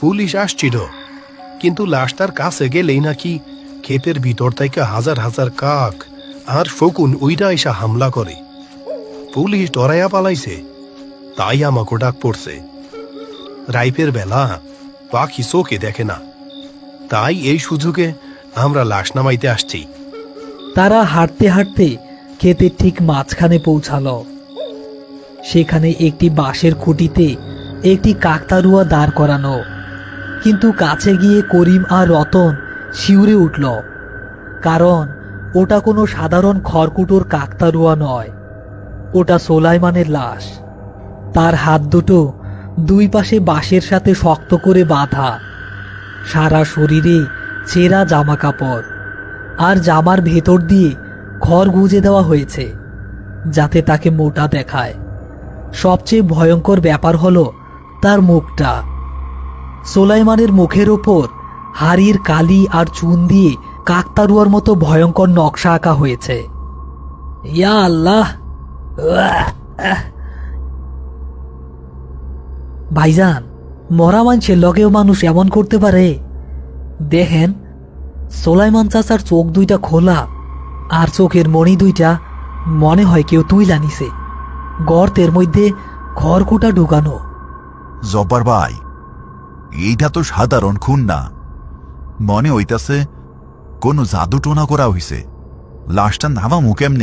Police আসছিল, কিন্তু লাশটার কাছে গেলেই নাকি ক্ষেতের ভিতর থেকে হাজার হাজার কাক আর শকুন ওইটা এসে হামলা করে। পুলিশ ডরাইয়া পালাইছে, তাই আমাকে ডাক পড়ছে। রাইপের বেলা পাখি চোখে দেখে না, তাই এই সুযোগে আমরা লাশ নামাইতে আসছি। তারা হাঁটতে হাঁটতে ক্ষেতের ঠিক মাঝখানে পৌঁছালো। সেখানে একটি বাঁশের খুঁটিতে একটি কাকতাড়ুয়া দাঁড় করানো, কিন্তু কাছে গিয়ে করিম আর রতন শিউরে উঠল, কারণ ওটা কোনো সাধারণ খড়কুটোর কাকতাড়ুয়া নয়, ওটা সোলাইমানের লাশ। তার হাত দুটো দুই পাশে বাঁশের সাথে শক্ত করে বাঁধা, সারা শরীরে ছেঁড়া জামা কাপড়, আর জামার ভেতর দিয়ে খড় গুঁজে দেওয়া হয়েছে যাতে তাকে মোটা দেখায়। সবচেয়ে ভয়ঙ্কর ব্যাপার হলো তার মুখটা। সোলাইমানের মুখের ওপর হাড়ির কালি আর চুন দিয়ে কাকতাড়ুয়ার মতো ভয়ঙ্কর নকশা আঁকা হয়েছে। ইয়া আল্লাহ! ভাইজান, মরা মানুষের লগেও মানুষ এমন করতে পারে? দেখেন, সোলাইমান চাচার চোখ দুইটা খোলা, আর চোখের মণি দুইটা মনে হয় কেউ তুইলা নিছে। গর্তের মধ্যে খড়কুটা ঢুকানো। জব্বার ভাই, এইটা তো সাধারণ খুন না, মনে হইতাছে কোনো জাদু টোনা করা হইছে। লাশটা নামামু কেমনে?